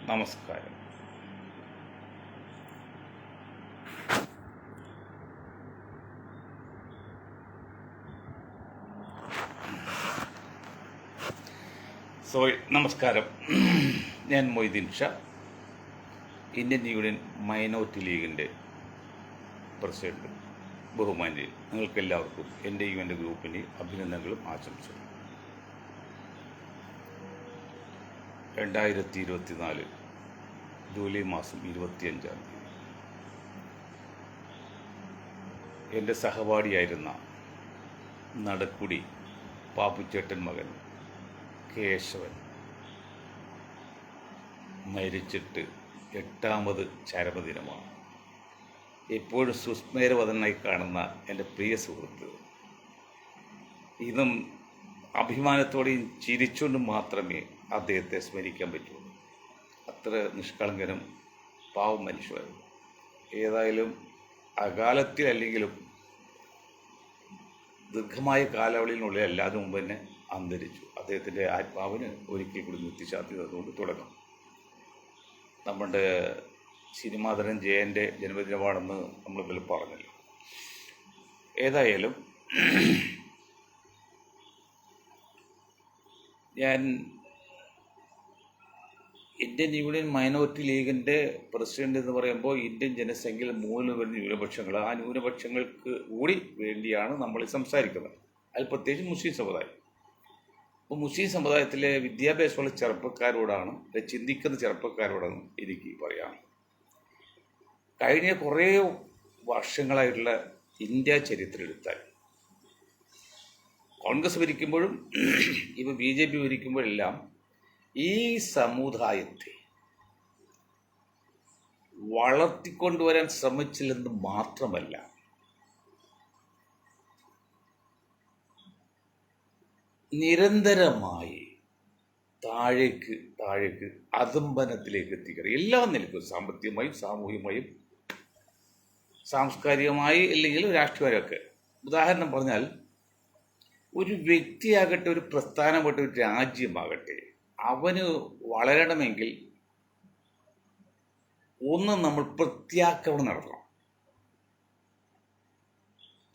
നമസ്കാരം. നമസ്കാരം. ഞാൻ Moideen Shah, Indian union minority ലീഗിൻ്റെ പ്രസിഡന്റ്. ബഹുമാന്യൻ, നിങ്ങൾക്കെല്ലാവർക്കും എൻ്റെ എൻ്റെ ഗ്രൂപ്പിൻ്റെ അഭിനന്ദനങ്ങളും ആശംസകളും. 2024 ജൂലൈ മാസം 25-ാം തീയതി എൻ്റെ സഹപാഠിയായിരുന്ന നടക്കുടി പാപ്പുച്ചേട്ടൻ മകൻ കേശവൻ മരിച്ചിട്ട് 8ാമത് ചരമദിനമാണ്. എപ്പോഴും സുസ്മേരവദനായി കാണുന്ന എൻ്റെ പ്രിയ സുഹൃത്ത് ഇന്നും അഭിമാനത്തോടെയും ചിരിച്ചുകൊണ്ട് മാത്രമേ അദ്ദേഹത്തെ സ്മരിക്കാൻ പറ്റുള്ളൂ. അത്ര നിഷ്കളങ്കനും പാവം മനുഷ്യരായിരുന്നു. ഏതായാലും അകാലത്തിൽ അല്ലെങ്കിലും ദീർഘമായ കാലാവധിയിനുള്ളിൽ അല്ലാതെ മുമ്പ് തന്നെ അന്തരിച്ചു. അദ്ദേഹത്തിൻ്റെ ആത്മാവിന് ഒരിക്കൽ കൂടി നിത്യശാന്തി അതുകൊണ്ട് തുടങ്ങാം. നമ്മുടെ സിനിമാതരൻ ജയൻ്റെ ജന്മദിനമാണെന്ന് നമ്മളിതിൽ പറഞ്ഞല്ലോ. ഏതായാലും ഞാൻ ഇന്ത്യൻ യൂണിയൻ മൈനോറിറ്റി ലീഗിൻ്റെ പ്രസിഡന്റ് എന്ന് പറയുമ്പോൾ ഇന്ത്യൻ ജനസംഖ്യയിൽ 3 വരുന്ന ന്യൂനപക്ഷങ്ങൾ, ആ ന്യൂനപക്ഷങ്ങൾക്ക് കൂടി വേണ്ടിയാണ് നമ്മൾ സംസാരിക്കുന്നത്. അതിൽ പ്രത്യേകിച്ച് മുസ്ലിം സമുദായം. അപ്പോൾ മുസ്ലിം സമുദായത്തിലെ വിദ്യാഭ്യാസമുള്ള ചെറുപ്പക്കാരോടാണ്, ചിന്തിക്കുന്ന ചെറുപ്പക്കാരോടാണ് എനിക്ക് പറയാം. കഴിഞ്ഞ കുറേ വർഷങ്ങളായിട്ടുള്ള ഇന്ത്യ ചരിത്രം എടുത്താൽ കോൺഗ്രസ് ഭരിക്കുമ്പോഴും ഇപ്പോൾ BJP ഭരിക്കുമ്പോഴെല്ലാം ഈ സമുദായത്തെ വളർത്തിക്കൊണ്ടുവരാൻ ശ്രമിച്ചില്ലെന്ന് മാത്രമല്ല, നിരന്തരമായി താഴേക്ക് അധംപനത്തിലേക്ക് എത്തിക്കുക. എല്ലാ നിലക്കും, സാമ്പത്തികമായും സാമൂഹികമായും സാംസ്കാരികമായി അല്ലെങ്കിൽ രാഷ്ട്രീയമായൊക്കെ. ഉദാഹരണം പറഞ്ഞാൽ, ഒരു വ്യക്തിയാകട്ടെ, ഒരു പ്രസ്ഥാനമാകട്ടെ, ഒരു രാജ്യമാകട്ടെ, അവന് വളരണമെങ്കിൽ ഒന്ന് നമ്മൾ പ്രത്യാക്രമണം നടത്തണം.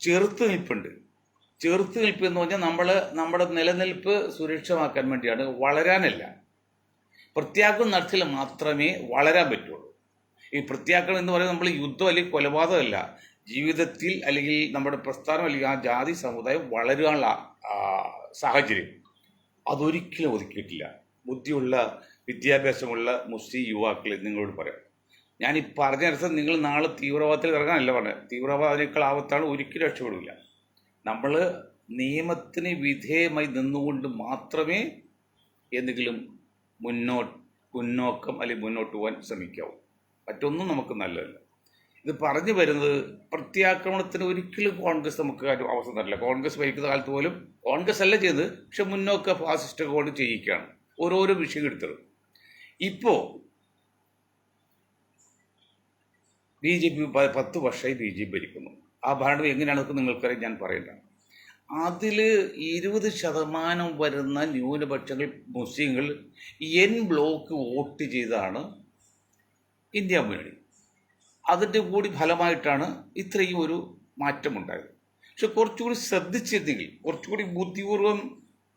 ചെറുത്തുനിൽപ്പുണ്ട്. ചെറുത്തുനിൽപ്പ് എന്ന് പറഞ്ഞാൽ നമ്മുടെ നിലനിൽപ്പ് സുരക്ഷിതമാക്കാൻ വേണ്ടിയാണ്, വളരാനല്ല. പ്രത്യാക്രമണം നടത്തിയാൽ മാത്രമേ വളരാൻ പറ്റുള്ളൂ. ഈ പ്രത്യാക്രമണം എന്ന് പറയുന്നത് നമ്മൾ യുദ്ധം അല്ലെങ്കിൽ കൊലപാതകമല്ല. ജീവിതത്തിൽ അല്ലെങ്കിൽ നമ്മുടെ പ്രസ്ഥാനം അല്ലെങ്കിൽ ആ ജാതി സമുദായം വളരാനുള്ള സാഹചര്യം അതൊരിക്കലും ഒതുക്കിയിട്ടില്ല. ബുദ്ധിയുള്ള വിദ്യാഭ്യാസമുള്ള മുസ്ലിം യുവാക്കൾ നിങ്ങളോട് പറയാം, ഞാൻ ഈ പറഞ്ഞ നിങ്ങൾ നാളെ തീവ്രവാദത്തിൽ ഇറങ്ങാനല്ല പറഞ്ഞത്. തീവ്രവാദിനേക്കാൾ ആപത്താണ്, ഒരിക്കലും രക്ഷപ്പെടില്ല. നമ്മൾ നിയമത്തിന് വിധേയമായി നിന്നുകൊണ്ട് മാത്രമേ എന്തെങ്കിലും മുന്നോക്കം അല്ലെങ്കിൽ മുന്നോട്ട് പോകാൻ ശ്രമിക്കാവൂ. മറ്റൊന്നും നമുക്ക് നല്ലതല്ല. ഇത് പറഞ്ഞു വരുന്നത്, പ്രത്യാക്രമണത്തിന് ഒരിക്കലും കോൺഗ്രസ് നമുക്ക് അവസരം തരില്ല. കോൺഗ്രസ് ഭരിക്കുന്ന കാലത്ത് പോലും കോൺഗ്രസ് അല്ല ചെയ്തത്, പക്ഷെ മുന്നോക്ക ഫാസിസ്റ്റ് കൊണ്ട് ചെയ്യിക്കുകയാണ് ഓരോരോ വിഷയം എടുത്തത്. ഇപ്പോൾ BJP 10 വർഷമായി BJP ഭരിക്കുന്നു. ആ ഭരണം എങ്ങനെയാണെന്നൊക്കെ നിങ്ങൾക്കറിയാം, ഞാൻ പറയണ്ട. അതിൽ 20% വരുന്ന ന്യൂനപക്ഷങ്ങൾ മുസ്ലിങ്ങൾ ബ്ലോക്ക് വോട്ട് ചെയ്താണ് ഇന്ത്യ മുന്നണി. അതിൻ്റെ കൂടി ഫലമായിട്ടാണ് ഇത്രയും ഒരു മാറ്റമുണ്ടായത്. പക്ഷെ കുറച്ചുകൂടി ശ്രദ്ധിച്ചിരുന്നെങ്കിൽ, കുറച്ചുകൂടി ബുദ്ധിപൂർവ്വം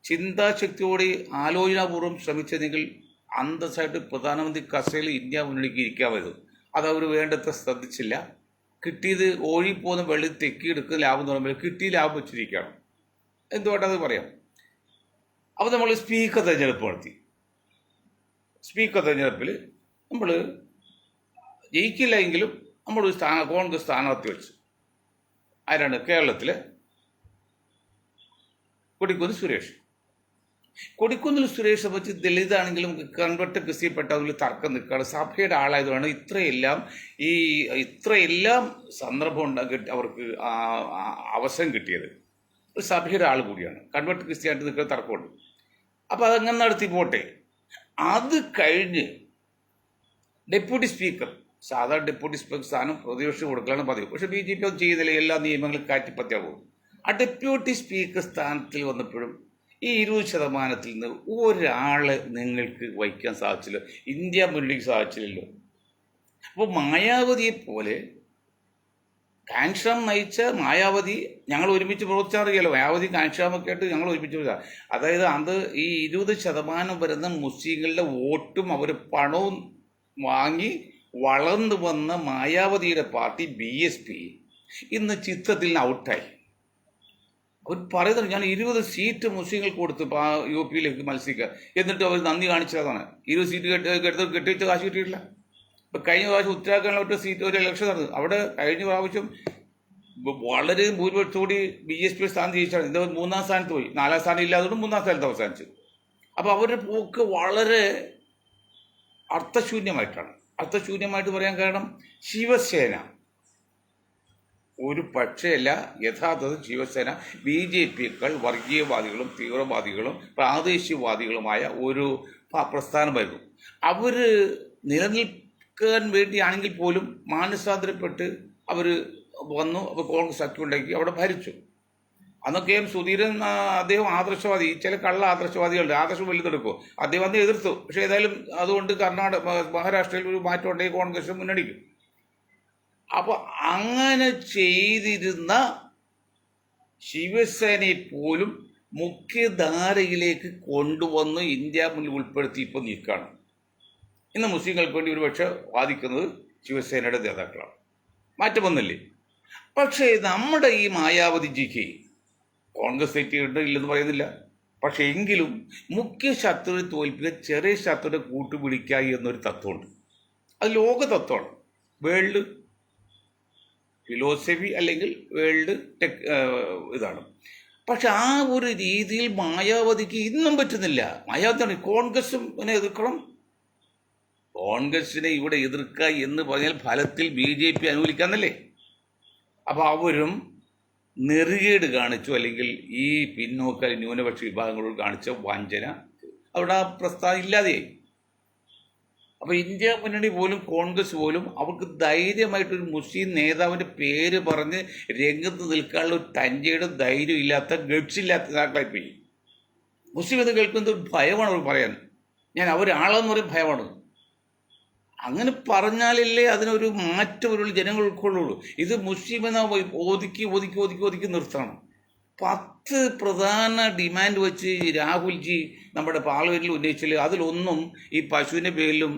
ചിന്താശക്തിയോടെ ആലോചനാപൂർവ്വം ശ്രമിച്ചതെങ്കിൽ അന്തസ്സായിട്ട് പ്രധാനമന്ത്രി കസേരയിൽ ഇന്ത്യ മുന്നണിക്ക് ഇരിക്കാമായിരുന്നു. അതവർ വേണ്ടത്ര ശ്രദ്ധിച്ചില്ല. കിട്ടിയത് ഓഴിപ്പോകുന്ന വെള്ളി തെക്കിയെടുക്കുന്ന ലാഭം എന്ന് പറയുമ്പോൾ കിട്ടിയ ലാഭം വെച്ചിരിക്കുകയാണ്. എന്തുകൊണ്ടത് പറയാം. അപ്പോൾ നമ്മൾ സ്പീക്കർ തെരഞ്ഞെടുപ്പ് നടത്തി. സ്പീക്കർ തെരഞ്ഞെടുപ്പിൽ നമ്മൾ ജയിക്കില്ല എങ്കിലും നമ്മളൊരു കോൺഗ്രസ് സ്ഥാനാർത്ഥി വെച്ചു. ആരാണ്? കേരളത്തിലെ കൊടിക്കുന്നിൽ സുരേഷ്. കൊടിക്കുന്നിൽ സുരേഷെ പറ്റി ദളിതാണെങ്കിലും കൺവെർട്ട് ക്രിസ്ത്യപ്പെട്ടതിൽ തർക്കം നിൽക്കുകയാണ്. സഭയുടെ ആളായതുകൊണ്ട് ഇത്രയെല്ലാം സന്ദർഭം അവർക്ക് അവസരം കിട്ടിയത്. ഒരു സഭയുടെ ആൾ കൂടിയാണ്. കൺവേർട്ട് ക്രിസ്ത്യാനിറ്റി നിൽക്കുന്ന തർക്കമുണ്ട്. അപ്പോൾ അതങ്ങനെ നടത്തി പോട്ടെ. അത് കഴിഞ്ഞ് ഡെപ്യൂട്ടി സ്പീക്കർ, സാധാരണ ഡെപ്യൂട്ടി സ്പീക്കർ സ്ഥാനം പ്രതിപക്ഷം കൊടുക്കലാണ് പതിവ്. പക്ഷേ BJP അത് ചെയ്യുന്നില്ല, എല്ലാ നിയമങ്ങളും കാറ്റിപ്പത്തിയാകും. ആ ഡെപ്യൂട്ടി സ്പീക്കർ സ്ഥാനത്തിൽ വന്നപ്പോഴും ഈ 20% നിന്ന് ഒരാളെ നിങ്ങൾക്ക് വഹിക്കാൻ സാധിച്ചില്ല. ഇന്ത്യ മുന്നണിക്ക് സാധിച്ചില്ലല്ലോ. അപ്പോൾ മായാവതിയെ പോലെ കാൻശ്രാം നയിച്ച മായാവതി ഞങ്ങൾ ഒരുമിച്ച് പ്രവർത്തിച്ചറിയാലോ. മായാവതി കാൻശ്രാമൊക്കെ ആയിട്ട് ഞങ്ങൾ ഒരുമിച്ച് പ്രവർത്തിച്ച, അതായത് അത് ഈ 20% വരുന്ന മുസ്ലിങ്ങളുടെ വോട്ടും അവർ പണവും വാങ്ങി വളർന്നു വന്ന മായാവതിയുടെ പാർട്ടി BSP ഇന്ന് ചിത്രത്തിൽ നിന്ന് ഔട്ടായി. അവർ പറയുന്നത് ഞാൻ 20 സീറ്റ് മുസ്ലിങ്ങൾക്ക് കൊടുത്ത് UP-യിലേക്ക് മത്സരിക്കുക, എന്നിട്ട് അവർ നന്ദി കാണിച്ചതാണ്. 20 സീറ്റ് കെട്ടിവെച്ച കാശ് കിട്ടിയിട്ടില്ല. ഇപ്പം കഴിഞ്ഞ പ്രാവശ്യം ഉത്തരാഖണ്ഡിലെ ഒരു സീറ്റ് ഒരു ഇലക്ഷൻ നടന്നു. അവിടെ കഴിഞ്ഞ പ്രാവശ്യം വളരെ ഭൂരിപക്ഷത്തോടി BSP സ്ഥാനം ജയിച്ചാണ്. ഇത് 3-ാം സ്ഥാനത്ത് പോയി, 4-ാം സ്ഥാനം ഇല്ലാത്തതുകൊണ്ട് 3-ാം സ്ഥാനത്ത് അവസാനിച്ചു. അപ്പോൾ അവരുടെ പോക്ക് വളരെ അർത്ഥശൂന്യമായിട്ടാണ്. അർത്ഥശൂന്യമായിട്ട് പറയാൻ കാരണം ശിവസേന ഒരു പക്ഷേയല്ല, യഥാർത്ഥത്തിൽ ശിവസേന BJP-യേക്കാൾ വർഗീയവാദികളും തീവ്രവാദികളും പ്രാദേശികവാദികളുമായ ഒരു പ്രസ്ഥാനമായിരുന്നു. അവർ നിലനിൽക്കാൻ വേണ്ടിയാണെങ്കിൽ പോലും മാനസാന്തരപ്പെട്ട് അവർ വന്നു. അപ്പോൾ കോൺഗ്രസ് സഖ്യമുണ്ടാക്കി അവിടെ ഭരിച്ചു. അന്നൊക്കെ സുധീരൻ അദ്ദേഹം ആദർശവാദി, ചില കള്ള ആദർശവാദികളുണ്ട്, ആദർശം വലുതെടുക്കും, അദ്ദേഹം അന്ന് എതിർത്തു. പക്ഷേ ഏതായാലും അതുകൊണ്ട് മഹാരാഷ്ട്രയിൽ ഒരു മാറ്റം ഉണ്ടെങ്കിൽ കോൺഗ്രസ് മുന്നണിക്കും. അപ്പോൾ അങ്ങനെ ചെയ്തിരുന്ന ശിവസേനയെ പോലും മുഖ്യധാരയിലേക്ക് കൊണ്ടുവന്ന് ഇന്ത്യ മുന്നിൽ ഉൾപ്പെടുത്തി ഇപ്പോൾ നീക്കുകയാണ്. ഇന്ന് മുസ്ലിങ്ങൾക്ക് വേണ്ടി ഒരുപക്ഷെ വാദിക്കുന്നത് ശിവസേനയുടെ നേതാക്കളാണ്. മാറ്റം വന്നില്ലേ? പക്ഷേ നമ്മുടെ ഈ മായാവതിജിക്ക് കോൺഗ്രസ് തെറ്റിയിട്ട് ഇല്ലെന്ന് പറയുന്നില്ല. പക്ഷേ എങ്കിലും മുഖ്യ ശത്രുവിനെ തോൽപ്പിക്കുക ചെറിയ ശത്രുവിനെ കൂട്ടുപിടിക്കുക എന്നൊരു തത്വമുണ്ട്. അത് ലോക തത്വമാണ്, വേൾഡ് ഫിലോസഫി അല്ലെങ്കിൽ വേൾഡ് ഇതാണ്. പക്ഷെ ആ ഒരു രീതിയിൽ മായാവതിക്ക് ഇന്നും പറ്റുന്നില്ല. മായാവതി കോൺഗ്രസും എതിർക്കണം. കോൺഗ്രസിനെ ഇവിടെ എതിർക്കുക എന്ന് പറഞ്ഞാൽ ഫലത്തിൽ BJP അനുകൂലിക്കാന്നല്ലേ. അപ്പോൾ അവരും നെറുകേട് കാണിച്ചു, അല്ലെങ്കിൽ ഈ പിന്നോക്ക ന്യൂനപക്ഷ വിഭാഗങ്ങളോട് കാണിച്ച വഞ്ചന അവിടെ ആ പ്രസ്താവന ഇല്ലാതെയായി. അപ്പോൾ ഇന്ത്യ മുന്നണി പോലും കോൺഗ്രസ് പോലും അവർക്ക് ധൈര്യമായിട്ടൊരു മുസ്ലിം നേതാവിൻ്റെ പേര് പറഞ്ഞ് രംഗത്ത് നിൽക്കാനുള്ള ഒരു തൻ്റെയുടെ ധൈര്യം ഇല്ലാത്ത, ഗഡ്സ് ഇല്ലാത്ത നേതാക്കളായിപ്പോയി. മുസ്ലിം എന്ന് കേൾക്കുന്നത് ഒരു ഭയമാണ് അവർ പറയാൻ. ഞാൻ അവരാളെന്ന് പറയും ഭയമാണ്. അങ്ങനെ പറഞ്ഞാലല്ലേ അതിനൊരു മാറ്റം ഒരു ജനങ്ങൾ ഉൾക്കൊള്ളുള്ളൂ. ഇത് മുസ്ലിം എന്ന ഒതുക്കി നിർത്തണം. 10 പ്രധാന ഡിമാൻഡ് വെച്ച് രാഹുൽജി നമ്മുടെ പാർലമെന്റിൽ ഉന്നയിച്ചില്ല. അതിലൊന്നും ഈ പശുവിൻ്റെ പേരിലും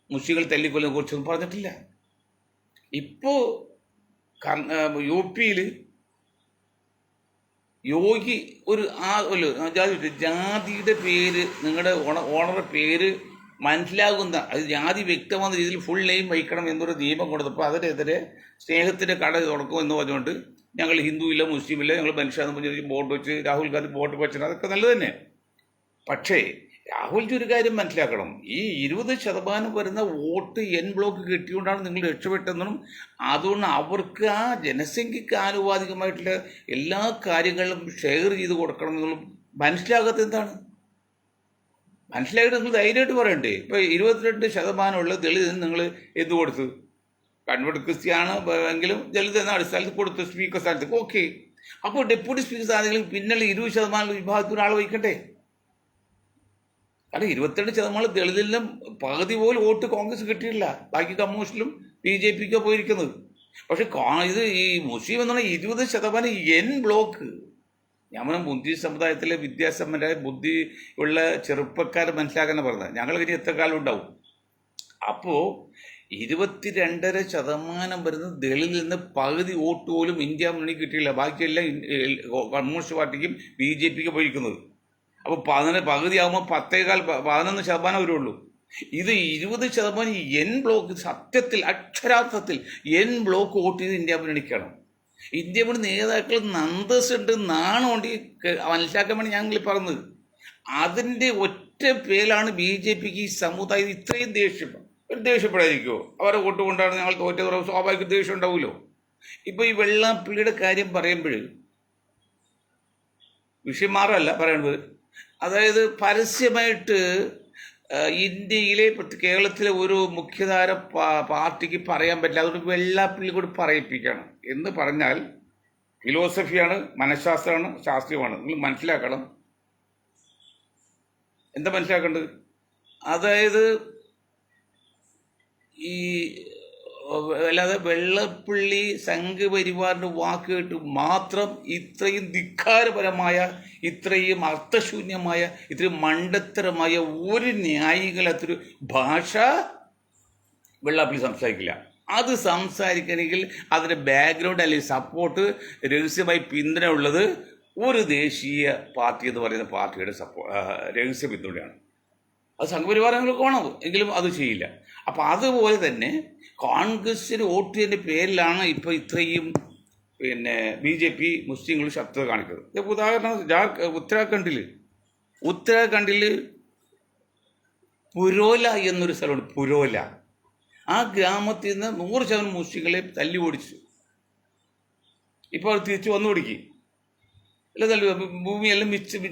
മുസ്ലിങ്ങൾ തല്ലിക്കൊല്ലിനെ കുറിച്ചൊന്നും പറഞ്ഞിട്ടില്ല. ഇപ്പോൾ UP-യിൽ യോഗി ഒരു ജാതിയുടെ പേര്, നിങ്ങളുടെ ഓണറുടെ പേര് മനസ്സിലാകുന്ന, അത് ജാതി വ്യക്തമായ രീതിയിൽ ഫുൾ നെയിം വഹിക്കണം എന്നൊരു നിയമം കൊടുത്തപ്പോൾ അതിനെതിരെ സ്നേഹത്തിൻ്റെ കട തുറക്കും എന്ന് പറഞ്ഞുകൊണ്ട് ഞങ്ങൾ ഹിന്ദു ഇല്ല മുസ്ലിം ഇല്ല, ഞങ്ങൾ മനുഷ്യരെന്ന് പറഞ്ഞ് ബോട്ട് വെച്ച് രാഹുൽ ഗാന്ധി ബോട്ട് വെച്ചത് അതൊക്കെ നല്ലത് തന്നെ. പക്ഷേ രാഹുൽജി ഒരു കാര്യം മനസ്സിലാക്കണം, ഈ 20% വരുന്ന വോട്ട് N ബ്ലോക്ക് കിട്ടിയോണ്ടാണ് നിങ്ങൾ രക്ഷപ്പെട്ടെന്നും അതുകൊണ്ട് അവർക്ക് ആ ജനസംഖ്യക്ക് ആനുപാതികമായിട്ടുള്ള എല്ലാ കാര്യങ്ങളും ഷെയർ ചെയ്ത് കൊടുക്കണം എന്നുള്ളത് മനസ്സിലാകാത്ത എന്താണ്? മനസ്സിലായിട്ട് നിങ്ങൾ ധൈര്യമായിട്ട് പറയണ്ടേ. ഇപ്പോൾ 22% ദളിത് നിങ്ങൾ എന്ത് കൊടുത്തു? കൺവേർട്ട് ക്രിസ്ത്യാണ് എങ്കിലും ദളിത് എന്ന അടിസ്ഥാനത്തിൽ കൊടുത്തു സ്പീക്കർ സ്ഥാനത്ത്. ഓക്കെ, അപ്പോൾ ഡെപ്യൂട്ടി സ്പീക്കർ സ്ഥാനങ്ങളിൽ പിന്നീട് 20% വിഭാഗത്തിൽ ആൾ വഹിക്കട്ടെ. കാരണം 22% ദളിതിലും പകുതി പോലും വോട്ട് കോൺഗ്രസ് കിട്ടിയിട്ടില്ല, ബാക്കി കമ്മ്യൂണിസ്റ്റിലും BJP-ക്കോ പോയിരിക്കുന്നത്. പക്ഷെ ഇത് ഈ മുസ്ലിം എന്ന് പറഞ്ഞാൽ 20% N ബ്ലോക്ക്. ഞാൻ ബുദ്ധി സമുദായത്തിലെ വിദ്യാസമ്പന്നരായ ബുദ്ധി ഉള്ള ചെറുപ്പക്കാർ മനസ്സിലാക്കാൻ പറഞ്ഞത്. ഞങ്ങൾ ഇനി എത്ര കാലം ഉണ്ടാവും? അപ്പോൾ 22.5% വരുന്ന ദളിതിൽ നിന്ന് പകുതി വോട്ട് പോലും ഇന്ത്യ മുന്നണി കിട്ടിയില്ല, ബാക്കിയെല്ലാം കമ്മ്യൂണിസ്റ്റ് പാർട്ടിക്കും BJP-ക്കും പോയിരിക്കുന്നത്. അപ്പോൾ പകുതിയാകുമ്പോൾ 11% വരുള്ളൂ. ഇത് 20% N ബ്ലോക്ക്, സത്യത്തിൽ അക്ഷരാർത്ഥത്തിൽ N ബ്ലോക്ക് വോട്ട് ചെയ്ത് ഇന്ത്യ മുന്നണിക്കാണ്. ഇന്ത്യ മുന്നണി നേതാക്കൾ നന്ദസുണ്ട്, നാണമുണ്ട്, മനസ്സിലാക്കാൻ വേണ്ടി ഞങ്ങൾ പറഞ്ഞത്. അതിൻ്റെ ഒറ്റ പേരിലാണ് BJP-ക്ക് ഈ സമുദായം ഇത്രയും ദേഷ്യപ്പെടാതിരിക്കുമോ? അവരെ വോട്ട് കൊണ്ടാണ് ഞങ്ങൾ തോറ്റത്, സ്വാഭാവിക ദേഷ്യം ഉണ്ടാവുമല്ലോ. ഇപ്പോൾ ഈ വെള്ളാപ്പള്ളിയുടെ കാര്യം പറയുമ്പോൾ വിഷയം മാറല്ല പറയണത്. അതായത് പരസ്യമായിട്ട് ഇന്ത്യയിലെ കേരളത്തിലെ ഒരു മുഖ്യധാര പാർട്ടിക്ക് പറയാൻ പറ്റില്ല. അതുകൊണ്ട് വെള്ളാപ്പള്ളി കൂടി പറയിപ്പിക്കണം എന്ന് പറഞ്ഞാൽ ഫിലോസഫിയാണ്, മനഃശാസ്ത്രമാണ്, ശാസ്ത്രീയമാണ്. നിങ്ങൾ മനസ്സിലാക്കണം. എന്താ മനസ്സിലാക്കേണ്ടത്? അതായത് ഈ അല്ലാതെ വെള്ളപ്പള്ളി സംഘപരിവാറിൻ്റെ വാക്ക് കേട്ട് മാത്രം ഇത്രയും ധിക്കാരപരമായ, ഇത്രയും അർത്ഥശൂന്യമായ, ഇത്രയും മണ്ടത്തരമായ ഒരു ന്യായികളത്തൊരു ഭാഷ വെള്ളാപ്പള്ളി സംസാരിക്കില്ല. അത് സംസാരിക്കണമെങ്കിൽ അതിൻ്റെ ബാക്ക്ഗ്രൗണ്ട് അല്ലെങ്കിൽ സപ്പോർട്ട്, രഹസ്യമായി പിന്തുണ ഉള്ളത് ഒരു ദേശീയ പാർട്ടി എന്ന് പറയുന്ന പാർട്ടിയുടെ രഹസ്യ പിന്തുണയാണ്. അത് സംഘപരിവാരങ്ങൾക്ക് വേണം, എങ്കിലും അത് ചെയ്യില്ല. അപ്പം അതുപോലെ തന്നെ കോൺഗ്രസ്സിന് വോട്ട് ചെയ്തതിൻ്റെ പേരിലാണ് ഇപ്പോൾ ഇത്രയും BJP മുസ്ലിങ്ങൾ ശത്രുത കാണിക്കുന്നത്. ഉദാഹരണം ഉത്തരാഖണ്ഡിൽ പുരോല എന്നൊരു സ്ഥലമുണ്ട്. പുരോല, ആ ഗ്രാമത്തിൽ നിന്ന് 100% മുസ്ലിങ്ങളെ തല്ലി ഓടിച്ചു. ഇപ്പോൾ അവർ തിരിച്ചു വന്നു പിടിക്കും. അല്ല, ഭൂമിയെല്ലാം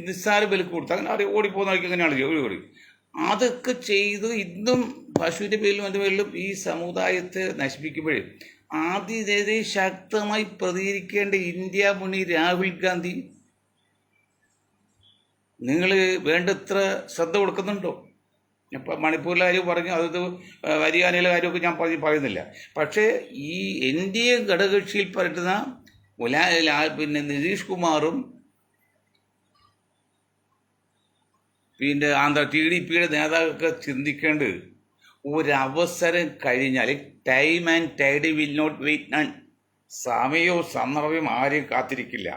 നിസ്സാര വിലക്ക് കൊടുത്തു. അങ്ങനെ അവർ ഓടിപ്പോകുന്നവർക്ക് അങ്ങനെയാണ് ഓടി. അതൊക്കെ ചെയ്ത് ഇന്നും പശുവിൻ്റെ പേരിലും അതിൻ്റെ പേരിലും ഈ സമുദായത്തെ നശിപ്പിക്കുമ്പോഴേ ആദ്യത്തെ ശക്തമായി പ്രതികരിക്കേണ്ട ഇന്ത്യ മുന്നണി രാഹുൽ ഗാന്ധി, നിങ്ങൾ വേണ്ടത്ര ശ്രദ്ധ കൊടുക്കുന്നുണ്ടോ? ഇപ്പം മണിപ്പൂരിലെ കാര്യം പറഞ്ഞു, അത് ഹരിയാനയിലെ കാര്യമൊക്കെ ഞാൻ പറയുന്നില്ല. പക്ഷേ ഈ NDA ഘടകകക്ഷിയിൽ പറ്റുന്ന നിതീഷ് കുമാറും TDPയുടെ നേതാക്കളൊക്കെ ചിന്തിക്കേണ്ടത്, ഒരവസരം കഴിഞ്ഞാൽ time and tide will not wait none. സമയവും സന്ദർഭവും ആരെയും കാത്തിരിക്കില്ല.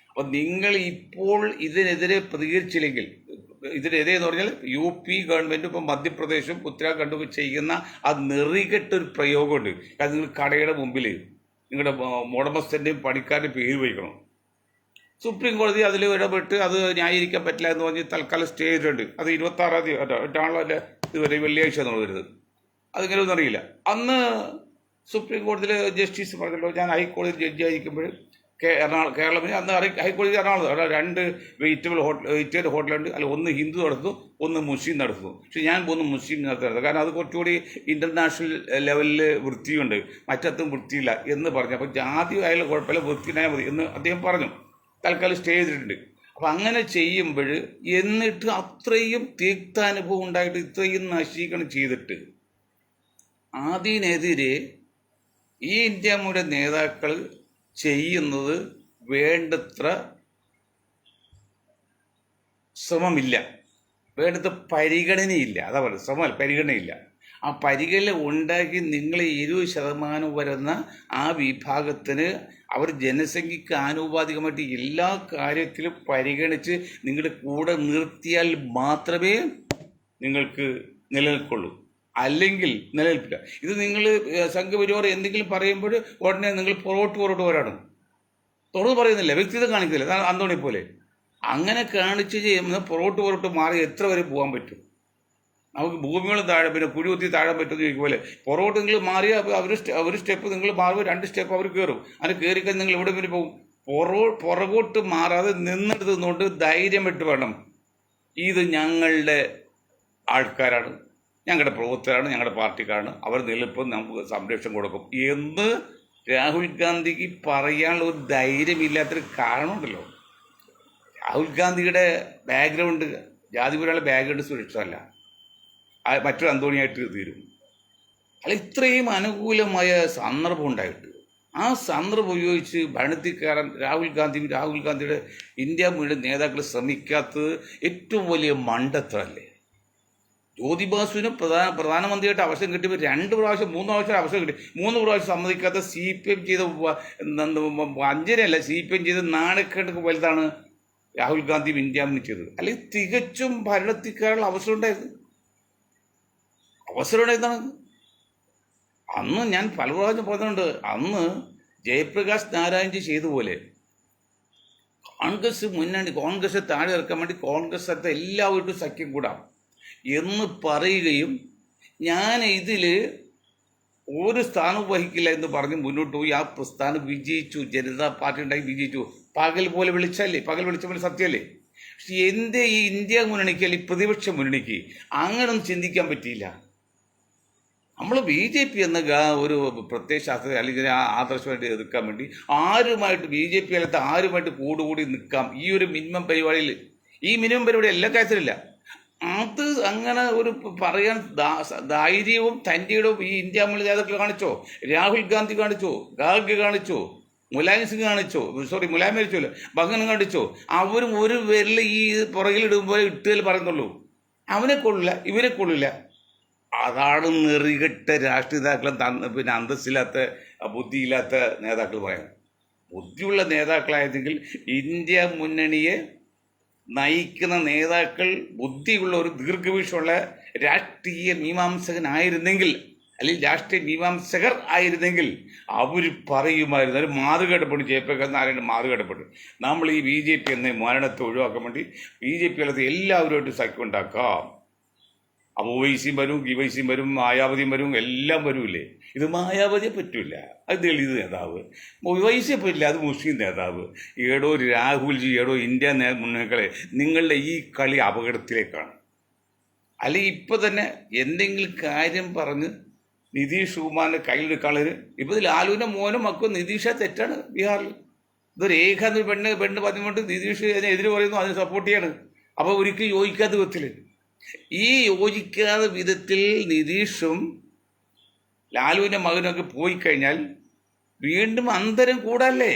അപ്പം നിങ്ങൾ ഇപ്പോൾ ഇതിനെതിരെ പ്രതികരിച്ചില്ലെങ്കിൽ, ഇതിനെതിരെ എന്ന് പറഞ്ഞാൽ UP ഗവൺമെൻറ് ഇപ്പം മധ്യപ്രദേശും ഉത്തരാഖണ്ഡും ചെയ്യുന്ന ആ നെറികെട്ടൊരു പ്രയോഗമുണ്ട്. അത് നിങ്ങൾ കടയുടെ മുമ്പിൽ നിങ്ങളുടെ ഉടമസ്ഥൻ്റെയും പണിക്കാരുടെയും പേര് വയ്ക്കണം. സുപ്രീം കോടതി അതിൽ ഇടപെട്ട് അത് ന്യായീകരിക്കാൻ പറ്റില്ല എന്ന് പറഞ്ഞ് തൽക്കാലം സ്റ്റേ ചെയ്തിട്ടുണ്ട്. അത് 26-ാം തീയതി അല്ല, ഇതുവരെ വെള്ളിയാഴ്ച എന്ന് വരുന്നത്. അതിങ്ങനെ ഒന്നും അറിയില്ല. അന്ന് സുപ്രീം കോടതിയിൽ ജസ്റ്റിസ് പറഞ്ഞല്ലോ, ഞാൻ ഹൈക്കോടതി ജഡ്ജി ആയിരിക്കുമ്പോൾ കേരളം അന്ന് ഹൈക്കോടതി എറണാകുളത്ത് അവിടെ 2 വെജിറ്റേറിയൻ ഹോട്ടലുണ്ട്. അല്ല, ഒന്ന് ഹിന്ദു നടത്തുന്നു, ഒന്ന് മുസ്ലിം നടത്തുന്നു. പക്ഷെ ഞാൻ പോകുന്നു മുസ്ലിം നടത്തുന്നത്, കാരണം അത് കുറച്ചുകൂടി ഇൻ്റർനാഷണൽ ലെവലിൽ വൃത്തിയുണ്ട്, മറ്റത്തും വൃത്തിയില്ല എന്ന് പറഞ്ഞു. അപ്പോൾ ജാതി ആയാലും കുഴപ്പമില്ല, വൃത്തിനായാൽ മതി എന്ന് അദ്ദേഹം പറഞ്ഞു. തൽക്കാലം സ്റ്റേ ചെയ്തിട്ടുണ്ട്. അപ്പം അങ്ങനെ ചെയ്യുമ്പോൾ എന്നിട്ട് അത്രയും തിക്താനുഭവം ഉണ്ടായിട്ട് ഇത്രയും നശീകരണം ചെയ്തിട്ട് അതിനെതിരെ ഈ ഇന്ത്യ മുന്നണി നേതാക്കൾ ചെയ്യുന്നത് വേണ്ടത്ര ശ്രമമില്ല, വേണ്ടത്ര പരിഗണനയില്ല. അതാ പറയുന്നത്, ശ്രമമല്ല, പരിഗണനയില്ല. ആ പരിഗണന ഉണ്ടാക്കി നിങ്ങൾ 20% വരുന്ന ആ വിഭാഗത്തിന് അവർ ജനസംഖ്യക്ക് ആനുപാതികമായിട്ട് എല്ലാ കാര്യത്തിലും പരിഗണിച്ച് നിങ്ങളുടെ കൂടെ നിർത്തിയാൽ മാത്രമേ നിങ്ങൾക്ക് നിലനിൽക്കുള്ളൂ, അല്ലെങ്കിൽ നിലനിൽപ്പില്ല. ഇത് നിങ്ങൾ സംഘപരിവാർ എന്തെങ്കിലും പറയുമ്പോൾ ഉടനെ നിങ്ങൾ പുറകോട്ട് വരാണ്. തുറന്ന് പറയുന്നില്ല, വ്യക്തിത്വം കാണിക്കുന്നില്ല. അന്തോണി പോലെ അങ്ങനെ കാണിച്ച് ചെയ്യുമ്പോൾ പുറകോട്ട് മാറി എത്ര വരെ പോകാൻ പറ്റും? നമുക്ക് ഭൂമികളും താഴെ, പിന്നെ കുഴികുത്തി താഴാൻ പറ്റുമെന്ന് ചോദിക്കുമ്പോൾ പുറകോട്ട് നിങ്ങൾ മാറിയാൽ ഒരു സ്റ്റെപ്പ് നിങ്ങൾ മാറുമ്പോൾ 2 സ്റ്റെപ്പ് അവർ കയറും. അത് കയറിക്കഴിഞ്ഞ് നിങ്ങൾ എവിടെ വരെ പോകും? പുറകോട്ട് മാറാതെ നിന്നെടുത്ത് നിന്നുകൊണ്ട് ധൈര്യം വിട്ട് വേണം, ഇത് ഞങ്ങളുടെ ആൾക്കാരാണ്, ഞങ്ങളുടെ പ്രവർത്തകരാണ്, ഞങ്ങളുടെ പാർട്ടിക്കാരാണ്, അവർ നിലനിൽപ്പം നമുക്ക് സംരക്ഷണം കൊടുക്കും എന്ന് രാഹുൽ ഗാന്ധിക്ക് പറയാനുള്ള ഒരു ധൈര്യമില്ലാത്തൊരു കാരണമുണ്ടല്ലോ. രാഹുൽ ഗാന്ധിയുടെ ബാക്ക്ഗ്രൗണ്ട്, ജാതിപരമായ ബാക്ക്ഗ്രൗണ്ട് സുരക്ഷിതമല്ല, മറ്റൊരു അന്തോണിയായിട്ട് തീരും. അല്ല, ഇത്രയും അനുകൂലമായ സന്ദർഭം ഉണ്ടായിട്ട് ആ സന്ദർഭം ഉപയോഗിച്ച് ഭരണത്തിൽക്കയറാൻ രാഹുൽ ഗാന്ധിയുടെ ഇന്ത്യ മുന്നണി നേതാക്കൾ ശ്രമിക്കാത്തത് ഏറ്റവും വലിയ മണ്ടത്തരല്ലേ? ജ്യോതിബാസുവിന് പ്രധാനമന്ത്രിയായിട്ട് അവസരം കിട്ടിയപ്പോൾ 2 പ്രാവശ്യം 3 പ്രാവശ്യം അവസരം കിട്ടി. 3 പ്രാവശ്യം സമ്മതിക്കാത്ത CPM ചെയ്ത വഞ്ചനയല്ല, CPM ചെയ്ത് നാണക്കേണ്ടൊക്കെ വലുതാണ് രാഹുൽ ഗാന്ധി ഇന്ത്യ മുന്നണി ചെയ്തത്. അല്ലെങ്കിൽ തികച്ചും ഭരണത്തിൽക്കയറാനുള്ള അവസരം ഉണ്ടായിരുന്നു. അന്ന് ഞാൻ പല പ്രാവശ്യം പറഞ്ഞിട്ടുണ്ട്, അന്ന് ജയപ്രകാശ് നാരായൺജി ചെയ്തുപോലെ കോൺഗ്രസ് താഴെ ഇറക്കാൻ വേണ്ടി കോൺഗ്രസ് അടുത്ത എല്ലാവരും സഖ്യം കൂടാം എന്ന് പറയുകയും ഞാൻ ഇതിൽ ഒരു സ്ഥാനം വഹിക്കില്ല എന്ന് പറഞ്ഞ് മുന്നോട്ട് പോയി ആ പ്രസ്ഥാനം വിജയിച്ചു. ജനതാ പാർട്ടി ഉണ്ടാക്കി വിജയിച്ചു. പകൽ പോലെ വിളിച്ചല്ലേ, പകൽ വിളിച്ച പോലെ സത്യമല്ലേ? പക്ഷെ എന്തേ ഈ ഇന്ത്യ മുന്നണിക്ക് അല്ലെങ്കിൽ പ്രതിപക്ഷ മുന്നണിക്ക് അങ്ങനൊന്നും ചിന്തിക്കാൻ പറ്റിയില്ല? നമ്മൾ ബി ജെ പി എന്ന ഒരു പ്രത്യയ ശാസ്ത്ര അല്ലെങ്കിൽ ആദർശമായിട്ട് എതിർക്കാൻ വേണ്ടി ആരുമായിട്ട് ബി ജെ പി അല്ലാത്ത ആരുമായിട്ട് കൂടുകൂടി നിൽക്കാം ഈ ഒരു മിനിമം പരിപാടിയിൽ. ഈ മിനിമം പരിപാടി എല്ലാ കാര്യത്തിലില്ല. അത് അങ്ങനെ ഒരു പറയാൻ ധൈര്യവും തൻ്റെയും ഈ ഇന്ത്യ മുന്നണി നേതാക്കൾ കാണിച്ചോ? രാഹുൽ ഗാന്ധി കാണിച്ചോ? ഖാർഗെ കാണിച്ചോ? മുലായം സിംഗ് കാണിച്ചോ? മുലായം മരിച്ചോല്ലോ, ഭഗൻ കാണിച്ചോ? അവരും ഒരു പേരിൽ ഈ പുറകിലിടുമ്പോൾ ഇട്ടുകൾ പറയുന്നുള്ളൂ. അവനെ കൊള്ളില്ല, ഇവരെ കൊള്ളില്ല. അതാണ് നെറികെട്ട രാഷ്ട്രീയ നേതാക്കളും പിന്നെ അന്തസ്സില്ലാത്ത ബുദ്ധിയില്ലാത്ത നേതാക്കൾ പറയുന്നത്. ബുദ്ധിയുള്ള നേതാക്കളായതെങ്കിൽ ഇന്ത്യ മുന്നണിയെ നയിക്കുന്ന നേതാക്കൾ ബുദ്ധിയുള്ള ഒരു ദീർഘവീക്ഷമുള്ള രാഷ്ട്രീയ മീമാംസകനായിരുന്നെങ്കിൽ, അല്ലെങ്കിൽ രാഷ്ട്രീയ മീമാംസകർ ആയിരുന്നെങ്കിൽ അവർ പറയുമായിരുന്നു. ഒരു മാതൃകേടപ്പെട്ട് ജയപ്രകാശ് നാരായണൻ മാതൃകേടപ്പെട്ടു. നമ്മൾ ഈ ബി ജെ പി എന്ന മരണത്തെ ഒഴിവാക്കാൻ വേണ്ടി ബി ജെ പി അല്ലാത്ത എല്ലാവരുമായിട്ട് സഖ്യം ഉണ്ടാക്കാം. അപ്പോൾ ഒവൈസിയും വരും, ഗിവൈസിയും വരും, മായാവതിയും വരും, എല്ലാം വരൂല്ലേ. ഇത് മായാവതിയെ പറ്റില്ല, അത് ദളിത് നേതാവ്. ഒവൈസിയെ പറ്റില്ല, അത് മുസ്ലിം നേതാവ്. ഏടോ രാഹുൽജി, ഏടോ ഇന്ത്യ മുന്നണികളെ, നിങ്ങളുടെ ഈ കളി അപകടത്തിലേക്കാണ്. അല്ലെങ്കിൽ ഇപ്പം തന്നെ എന്തെങ്കിലും കാര്യം പറഞ്ഞ് നിതീഷ് കുമാറിൻ്റെ കയ്യിലെടുക്കാളൊരു ഇപ്പം ലാലുവിൻ്റെ മോനും മക്കും നിതീഷ തെറ്റാണ് ബീഹാറിൽ. ഇതൊരു രേഖ പെണ്ണ് പറഞ്ഞുകൊണ്ട് നിതീഷ് എതിര് പറയുന്നു, അതിന് സപ്പോർട്ട് ചെയ്യാണ്. അപ്പോൾ ഒരിക്കലും യോജിക്കാത്ത വിധത്തിൽ ഈ യോജിക്കാത്ത വിധത്തിൽ നിതീഷും ലാലുവിൻ്റെ മകനൊക്കെ പോയി കഴിഞ്ഞാൽ വീണ്ടും അന്തരം കൂടല്ലേ?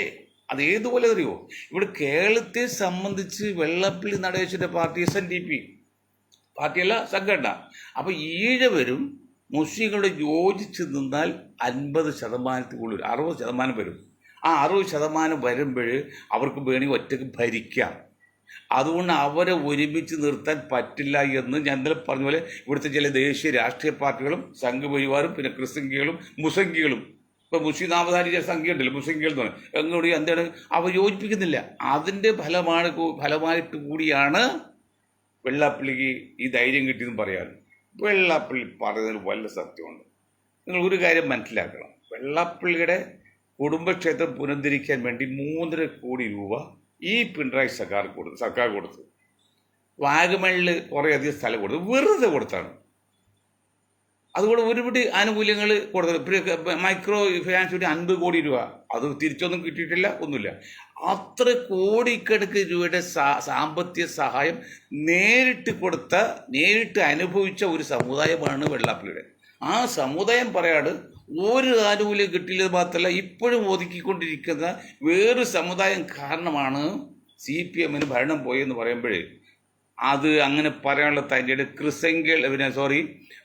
അത് ഏതുപോലെ അറിയോ? ഇവിടെ കേരളത്തെ സംബന്ധിച്ച് വെള്ളാപ്പള്ളി നടേശൻ്റെ പാർട്ടി SNDP പാർട്ടിയല്ല, സംഘടന. അപ്പോൾ ഈഴവരും മുസ്ലിങ്ങളോട് യോജിച്ച് നിന്നാൽ 50% കൂടുതൽ 60% വരും. ആ 60% വരുമ്പോൾ അവർക്ക് വേണമെങ്കിൽ ഒറ്റയ്ക്ക് ഭരിക്കാം. അതുകൊണ്ട് അവരെ ഒരുമിച്ച് നിർത്താൻ പറ്റില്ല എന്ന് ഞാൻ ഇന്നലെ പറഞ്ഞ പോലെ ഇവിടുത്തെ ചില ദേശീയ രാഷ്ട്രീയ പാർട്ടികളും സംഘപരിവാറും പിന്നെ ക്രിസ്തംഖികളും മുസംഖികളും, ഇപ്പോൾ മുസ്ലിം നാമധാരി സംഖ്യ ഉണ്ടല്ലോ, മുസംഖികൾ എന്ന് പറയും, എങ്ങോട്ട് എന്താണ് അവർ യോജിപ്പിക്കുന്നില്ല. അതിൻ്റെ ഫലമായിട്ട് കൂടിയാണ് വെള്ളാപ്പള്ളിക്ക് ഈ ധൈര്യം കിട്ടിയെന്ന് പറയാൻ. വെള്ളാപ്പള്ളി പറയുന്നതിൽ വല്ല സത്യമുണ്ട്. നിങ്ങൾ ഒരു കാര്യം മനസ്സിലാക്കണം. വെള്ളാപ്പള്ളിയുടെ കുടുംബക്ഷേത്രം പുനരുദ്ധരിക്കാൻ വേണ്ടി 3.5 കോടി രൂപ ഈ പിണറായി സർക്കാർ കൊടുത്തു. വാഗമണിൽ കുറേയധികം സ്ഥലം കൊടുത്തു, വെറുതെ കൊടുത്താണ്. അതുകൂടെ ഒരുപാട് ആനുകൂല്യങ്ങൾ കൊടുത്തത്. മൈക്രോ ഫിനാൻസ് വേണ്ടി 50 കോടി രൂപ, അത് തിരിച്ചൊന്നും കിട്ടിയിട്ടില്ല, ഒന്നുമില്ല. അത്ര കോടിക്കണക്കിന് രൂപയുടെ സാമ്പത്തിക സഹായം നേരിട്ട് അനുഭവിച്ച ഒരു സമുദായമാണ് വെള്ളാപ്പള്ളിയുടെ. ആ സമുദായം പറയാട് ഒരു ആനുകൂല്യം കിട്ടിയില്ലെന്ന് മാത്രമല്ല, ഇപ്പോഴും ഒതുക്കിക്കൊണ്ടിരിക്കുന്ന വേറൊരു സമുദായം കാരണമാണ് CPM ഭരണം പോയെന്ന് പറയുമ്പോൾ അത് അങ്ങനെ പറയാനുള്ള തൻ്റെ ക്രിസംഖ്യൽ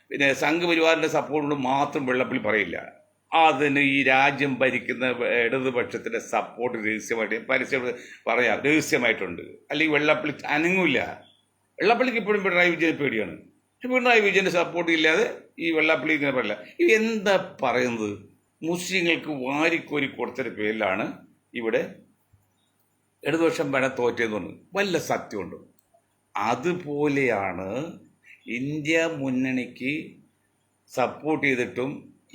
പിന്നെ സംഘപരിവാറിൻ്റെ സപ്പോർട്ട് മാത്രം വെള്ളാപ്പള്ളി പറയില്ല. അതിന് ഈ രാജ്യം ഭരിക്കുന്ന ഇടതുപക്ഷത്തിൻ്റെ സപ്പോർട്ട് രഹസ്യമായിട്ടുണ്ട്. അല്ലെങ്കിൽ വെള്ളാപ്പള്ളി അനങ്ങില്ല. വെള്ളാപ്പള്ളിക്ക് ഇപ്പോഴും പിണറായി വിജയനെ പേടിയാണ്. പിണറായി വിജയൻ്റെ സപ്പോർട്ട് ഇല്ലാതെ ഈ വെള്ളാപ്പള്ളി ഇങ്ങനെ പറയില്ല. ഇത് എന്താ പറയുന്നത്? മുസ്ലിങ്ങൾക്ക് വാരിക്കോരി കൊടുത്തതിൻ്റെ പേരിലാണ് ഇവിടെ ഇടതുപക്ഷം വേണം തോറ്റെന്ന് പറഞ്ഞു. വല്ല സത്യമുണ്ട്? അതുപോലെയാണ് ഇന്ത്യ മുന്നണിക്ക് സപ്പോർട്ട് ചെയ്തിട്ടും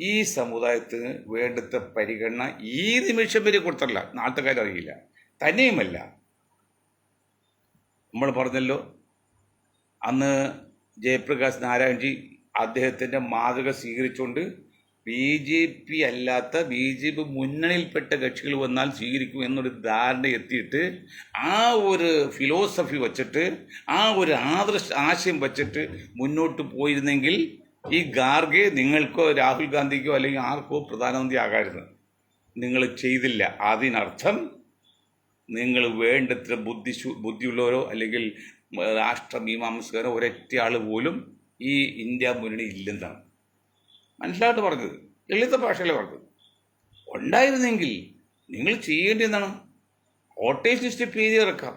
ഈ സമുദായത്തിന് വേണ്ടത്തെ പരിഗണന ഈ നിമിഷം വരെ കൊടുത്തല്ല. നാട്ടുകാരറിയില്ല. തന്നെയുമല്ല, നമ്മൾ പറഞ്ഞല്ലോ അന്ന് ജയപ്രകാശ് നാരായൺജി അദ്ദേഹത്തിൻ്റെ മാതൃക സ്വീകരിച്ചുകൊണ്ട് BJP അല്ലാത്ത BJP മുന്നണിയിൽപ്പെട്ട കക്ഷികൾ വന്നാൽ സ്വീകരിക്കും എന്നൊരു ധാരണ എത്തിയിട്ട് ആ ഒരു ഫിലോസഫി വച്ചിട്ട് ആ ഒരു ആശയം വച്ചിട്ട് മുന്നോട്ട് പോയിരുന്നെങ്കിൽ ഈ ഖാർഗെ നിങ്ങൾക്കോ രാഹുൽ ഗാന്ധിക്കോ അല്ലെങ്കിൽ ആർക്കോ പ്രധാനമന്ത്രി ആകാമായിരുന്നു. നിങ്ങൾ ചെയ്തില്ല. അതിനർത്ഥം നിങ്ങൾ വേണ്ടത്ര ബുദ്ധിയുള്ളവരോ അല്ലെങ്കിൽ രാഷ്ട്രമീമാംസകരോ ഒരൊറ്റ ആൾ പോലും ഈ ഇന്ത്യ മുന്നണി ഇല്ലെന്നാണ് മനസ്സിലായിട്ട് പറഞ്ഞത്. ലളിത ഭാഷയിലെ പറഞ്ഞത്. ഉണ്ടായിരുന്നെങ്കിൽ നിങ്ങൾ ചെയ്യേണ്ടി എന്താണ്? വോട്ടേഴ്സ് ലിസ്റ്റ് പേര് ഇറക്കാം,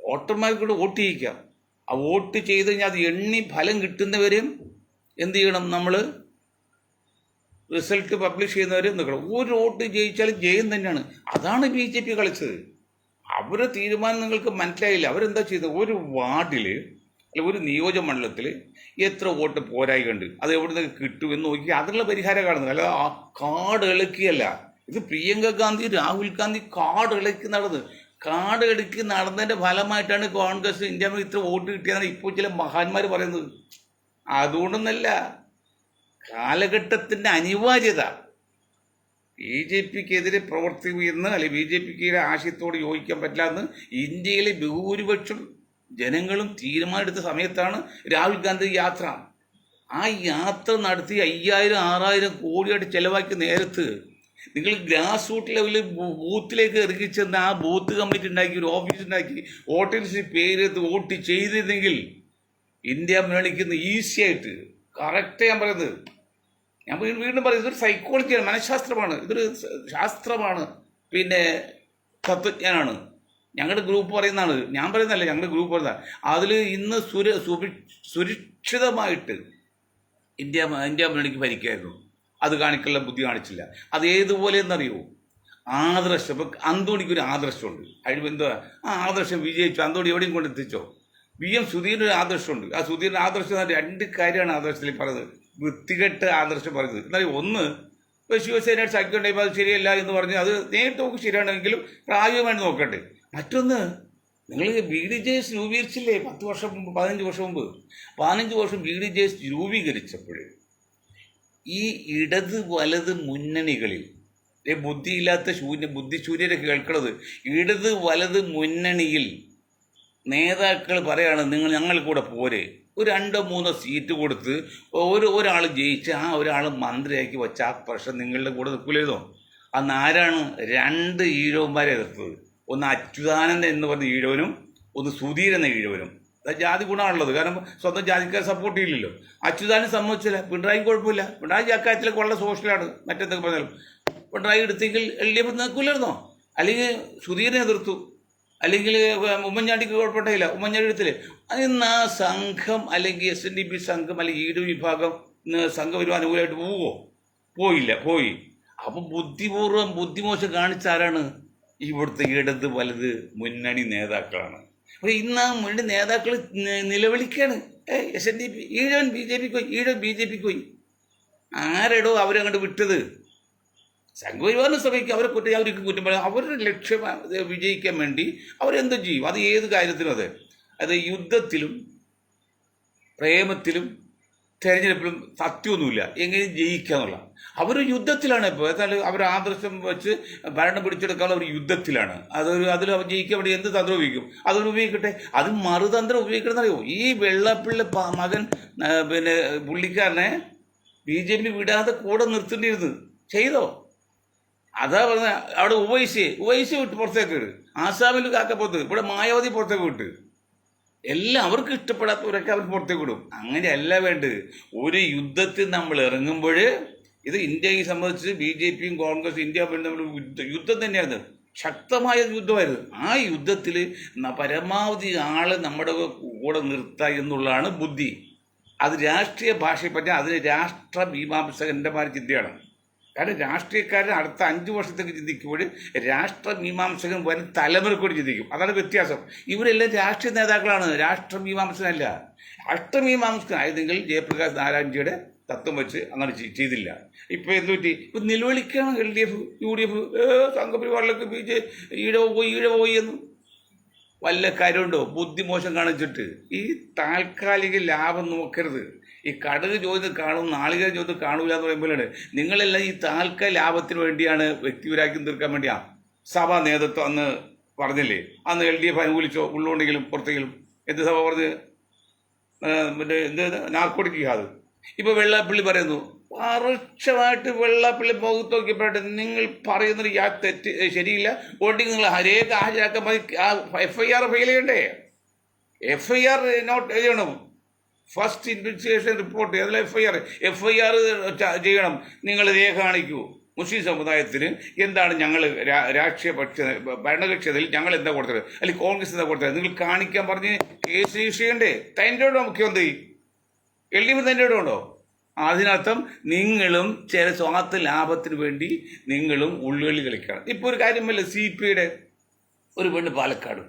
വോട്ടർമാർക്കൂടെ വോട്ട് ചെയ്യിക്കാം. ആ വോട്ട് ചെയ്ത് കഴിഞ്ഞാൽ അത് എണ്ണി ഫലം കിട്ടുന്നവരെയും എന്ത് ചെയ്യണം? നമ്മൾ റിസൾട്ട് പബ്ലിഷ് ചെയ്യുന്നവരെ നിൽക്കണം. ഒരു വോട്ട് ജയിച്ചാലും ജയം തന്നെയാണ്. അതാണ് BJP കളിച്ചത്. അവരെ തീരുമാനം നിങ്ങൾക്ക് മനസ്സിലായില്ല. അവരെന്താ ചെയ്തത്? ഒരു വാർഡിൽ അല്ല ഒരു നിയോജകമണ്ഡലത്തിൽ എത്ര വോട്ട് പോരായി കണ്ട് അത് എവിടെ നിന്ന് കിട്ടുമെന്ന് നോക്കി അതിനുള്ള പരിഹാരം കാണുന്നത്. അല്ല ആ കാർഡ് ഇളക്കിയല്ല. ഇത് പ്രിയങ്ക ഗാന്ധി രാഹുൽ ഗാന്ധി കാർഡ് ഇളക്കി നടന്ന് കാട് എടുക്കി നടന്നതിൻ്റെ ഫലമായിട്ടാണ് കോൺഗ്രസ് ഇന്ത്യ ഇത്ര വോട്ട് കിട്ടിയതാണ് ഇപ്പോൾ ചില മഹാന്മാർ പറയുന്നത്. അതുകൊണ്ടൊന്നല്ല, കാലഘട്ടത്തിൻ്റെ അനിവാര്യത. ബി ജെ പിക്കെതിരെ പ്രവർത്തിക്കുമെന്ന് അല്ലെങ്കിൽ ബി ജെ പിക്ക് ആശയത്തോട് യോജിക്കാൻ പറ്റില്ല എന്ന് ഇന്ത്യയിലെ ബഹുഭൂരിപക്ഷം ജനങ്ങളും തീരുമാനമെടുത്ത സമയത്താണ് രാഹുൽ ഗാന്ധി യാത്ര. ആ യാത്ര നടത്തി 5000-6000 കോടിയായിട്ട് ചെലവാക്കിയ നേരത്ത് നിങ്ങൾ ഗ്രാസ് റൂട്ട് ലെവലിൽ ബൂത്തിലേക്ക് ഇറങ്ങിച്ചെന്ന് ആ ബൂത്ത് കമ്മിറ്റി ഉണ്ടാക്കി, ഒരു ഓഫീസ് ഉണ്ടാക്കി, വോട്ടേഴ്സ് പേരെടുത്ത് വോട്ട് ചെയ്തിരുന്നെങ്കിൽ ഇന്ത്യ മുന്നണിക്കുന്ന ഈസി ആയിട്ട്. കറക്റ്റ് ഞാൻ പറയുന്നത്. ഞാൻ വീണ്ടും പറയുന്നത് ഇതൊരു സൈക്കോളജിയാണ്, മനഃശാസ്ത്രമാണ്, ഇതൊരു ശാസ്ത്രമാണ്, പിന്നെ തത്വജ്ഞാനാണ്. ഞങ്ങളുടെ ഗ്രൂപ്പ് പറയുന്നതാണ്, ഞാൻ പറയുന്നതല്ല, ഞങ്ങളുടെ ഗ്രൂപ്പ് പറയുന്നതാണ്. അതിൽ ഇന്ന് സുരക്ഷിതമായിട്ട് ഇന്ത്യ മുന്നണിക്ക് ഭരിക്കായിരുന്നു. അത് കാണിക്കാനുള്ള ബുദ്ധി കാണിച്ചില്ല. അത് ഏതുപോലെ എന്നറിയോ? ആദർശം. ഇപ്പം അന്തോണിക്കൊരു ആദർശമുണ്ട്. അതിന് എന്താ ആ ആദർശം വിജയിച്ചു, അന്തോണി എവിടെയും കൊണ്ടെത്തിച്ചോ. സുധീറിന് ഒരു ആദർശമുണ്ട്. ആ സുധീറിൻ്റെ ആദർശം 2 കാര്യമാണ് ആദർശത്തിൽ പറയുന്നത്. വൃത്തികെട്ട ആദർശം പറയുന്നത് എന്നാലും ഒന്ന്, ശിവസേനയുടെ സഖ്യം ഉണ്ടായപ്പോൾ അത് ശരിയല്ല എന്ന് പറഞ്ഞ് അത് നേരിട്ട് നോക്കി ശരിയാണെങ്കിലും പ്രായോഗികമായിട്ട് നോക്കട്ടെ. മറ്റൊന്ന്, നിങ്ങൾ ബി ഡി ജെ എസ് രൂപീകരിച്ചില്ലേ 10 വർഷം മുമ്പ്, 15 വർഷം മുമ്പ്. 15 വർഷം ബി ഡി ജെ എസ് രൂപീകരിച്ചപ്പോൾ ഈ ഇടത് വലത് മുന്നണികളിൽ ബുദ്ധിയില്ലാത്ത ബുദ്ധിശൂര്യരെ കേൾക്കണത്, ഇടത് വലത് മുന്നണിയിൽ നേതാക്കൾ പറയാണ് ഞങ്ങൾ കൂടെ പോരെ, ഒരു 2-3 സീറ്റ് കൊടുത്ത് ഒരാൾ ജയിച്ച് ആ ഒരാൾ മന്ത്രിയാക്കി വെച്ച ആ പ്രശ്നം നിങ്ങളുടെ കൂടെ നിൽക്കില്ലെന്നോ. അന്ന് ആരാണ് 2 ഈഴവന്മാരെ എതിർത്തത്? ഒന്ന് അച്യുതാനന്ദൻ എന്ന് പറഞ്ഞ ഈഴവനും ഒന്ന് സുധീർ എന്ന ഈഴവനും. അത് ജാതി ഗുണമാണുള്ളത്, കാരണം സ്വന്തം ജാതിക്കാരെ സപ്പോർട്ട് ചെയ്യില്ലല്ലോ. അച്യുതാനന്ദൻ സമ്മതിച്ചില്ല, പിണറായി കുഴപ്പമില്ല, പിണറായി അക്കാര്യത്തിലൊക്കെ വളരെ സോഷ്യലാണ്. മറ്റെന്തൊക്കെ പറഞ്ഞാലും പിണറായി എടുത്തെങ്കിൽ LDF നിൽക്കില്ലായിരുന്നോ? അല്ലെങ്കിൽ സുധീറിനെ എതിർത്തു, അല്ലെങ്കിൽ ഉമ്മൻചാണ്ടിക്ക് കുഴപ്പമുണ്ടായില്ല, ഉമ്മൻചാണ്ടി എടുത്തില്ലേ. അതിന്ന് ആ സംഘം അല്ലെങ്കിൽ SNDP സംഘം അല്ലെങ്കിൽ ഈഴവ വിഭാഗം സംഘം ഒരു അനുകൂലമായിട്ട് പോയില്ല. അപ്പം ബുദ്ധിപൂർവ്വം ബുദ്ധിമോശം കാണിച്ചാരാണ്? ഇവിടുത്തെ ഇടത് വലത് മുന്നണി നേതാക്കളാണ്. അപ്പോൾ ഇന്ന് ആ മുന്നണി നേതാക്കൾ നിലവിളിക്കാണ്, SNDP ഈഴവൻ BJP പോയി, ഈഴവൻ BJP പോയി. ആരെടോ അവരങ്ങോട്ട് വിട്ടത്? സംഘപരിവാറിന് ശ്രമിക്കും, അവരെ അവർക്ക് കുറ്റം പറയാം. അവരുടെ ലക്ഷ്യം വിജയിക്കാൻ വേണ്ടി അവരെന്ത് ചെയ്യും? അത് ഏത് കാര്യത്തിലും അത് യുദ്ധത്തിലും പ്രേമത്തിലും തെരഞ്ഞെടുപ്പിലും സത്യമൊന്നുമില്ല, എങ്ങനെ ജയിക്കുക എന്നുള്ള. അവർ യുദ്ധത്തിലാണ് ഇപ്പോൾ. എന്നാലും അവർ ആദർശം വെച്ച് ഭരണം പിടിച്ചെടുക്കാനുള്ള ഒരു യുദ്ധത്തിലാണ്. അതിൽ അവർ ജയിക്കാൻ വേണ്ടി എന്ത് തന്ത്രം ഉപയോഗിക്കും? അതൊരു ഉപയോഗിക്കട്ടെ. അത് മറുതന്ത്രം ഉപയോഗിക്കണമെന്നറിയോ? ഈ വെള്ളപ്പിള്ള മകൻ പിന്നെ പുള്ളിക്കാരനെ BJP വിടാതെ കൂടെ നിർത്തേണ്ടിയിരുന്നു. ചെയ്തോ? അതാ പറഞ്ഞ അവിടെ ഉവൈസി വിട്ട് പുറത്തേക്ക് ഇട്. ആസാമിൽ കാക്കപ്പുറത്ത്, ഇവിടെ മായാവതി പുറത്തേക്ക് വിട്ട്. എല്ലാം അവർക്ക് ഇഷ്ടപ്പെടാത്തവരൊക്കെ അവർ പുറത്തേക്ക് വിടും. അങ്ങനെയല്ല വേണ്ടത്. ഒരു യുദ്ധത്തിൽ നമ്മൾ ഇറങ്ങുമ്പോൾ, ഇത് ഇന്ത്യയെ സംബന്ധിച്ച് BJPയും കോൺഗ്രസ് ഇന്ത്യ തമ്മിൽ യുദ്ധം തന്നെയായിരുന്നു, ശക്തമായ യുദ്ധമായിരുന്നു. ആ യുദ്ധത്തിൽ പരമാവധി ആള് നമ്മുടെ കൂടെ നിർത്തുക എന്നുള്ളതാണ് ബുദ്ധി. അത് രാഷ്ട്രീയ ഭാഷയെ പറ്റി അതിന് രാഷ്ട്ര മീമാംസകന്റെമാർ ചിന്തയാണ്. കാരണം രാഷ്ട്രീയക്കാരൻ അടുത്ത 5 വർഷത്തേക്ക് ചിന്തിക്കുമ്പോൾ രാഷ്ട്രമീമാംസകൻ വരും തലമുറക്കൂടി ചിന്തിക്കും. അതാണ് വ്യത്യാസം. ഇവരെല്ലാം രാഷ്ട്രീയ നേതാക്കളാണ്, രാഷ്ട്രമീമാംസകനല്ല. രാഷ്ട്രമീമാംസകനായതെങ്കിൽ ജയപ്രകാശ് നാരായൺജിയുടെ തത്വം വെച്ച് അങ്ങനെ ചെയ്തില്ല. ഇപ്പോൾ എന്ത് പറ്റി? ഇപ്പം നിലവിളിക്കണം LDF UDF സംഘപരിവാറിലേക്ക് ഈഴ പോയി എന്ന്. വല്ല കാര്യമുണ്ടോ? ബുദ്ധിമോശം കാണിച്ചിട്ട് ഈ താൽക്കാലിക ലാഭം നോക്കരുത്. ഈ കടുക് ചോദ്യം കാണും, നാളികേരം ചോദ്യം കാണൂല എന്ന് പറയുമ്പോഴാണ് നിങ്ങളെല്ലാം ഈ താൽക്കാലിക ലാഭത്തിന് വേണ്ടിയാണ്, വ്യക്തിപരാക്കി തീർക്കാൻ വേണ്ടിയാണ്. സഭാ നേതൃത്വം അന്ന് പറഞ്ഞില്ലേ, അന്ന് LDF അനുകൂലിച്ചോ? ഉള്ളുണ്ടെങ്കിലും പുറത്തെങ്കിലും എന്ത് സഭ പറഞ്ഞ് എന്ത് നാർക്കോട്ടിക് ജിഹാദ്. ഇപ്പോൾ വെള്ളാപ്പള്ളി പറയുന്നു, പരോക്ഷമായിട്ട് വെള്ളാപ്പള്ളി മുഖത്ത് നോക്കിയപ്പോഴായിട്ട് നിങ്ങൾ പറയുന്നത് തെറ്റ് ശരിയില്ല, വോട്ടിങ് നിങ്ങൾ ഹരേക്ക് ഹാജരാക്കാൻ മതി. ആ FIR ഫെയിൽ ചെയ്യണ്ടേ? FIR നോട്ട് ചെയ്യണം. ഫസ്റ്റ് ഇൻവെസ്റ്റിഗേഷൻ റിപ്പോർട്ട് അതിൽ FIR ചെയ്യണം. നിങ്ങൾ രേഖ കാണിക്കൂ. മുസ്ലിം സമുദായത്തിന് എന്താണ് ഞങ്ങൾ രാഷ്ട്രീയ ഭരണകക്ഷിയിൽ ഞങ്ങൾ എന്താ കൊടുത്തത്, അല്ലെങ്കിൽ കോൺഗ്രസ് എന്താ കൊടുത്തത്, നിങ്ങൾ കാണിക്കാൻ പറഞ്ഞ് കേസ് രജിസ്റ്റർ ചെയ്യണ്ടേ? തൻ്റെ ഉണ്ടോ മുഖ്യമന്ത്രി? LDF തൻ്റെ ഉണ്ടോ? അതിനർത്ഥം നിങ്ങളും ചില സ്വാർത്ഥ ലാഭത്തിന് വേണ്ടി നിങ്ങളും ഉള്ളുകളി കളിക്കണം. ഇപ്പോൾ ഒരു കാര്യമല്ല, CPIയുടെ ഒരു പെണ്ണ് പാലക്കാട്,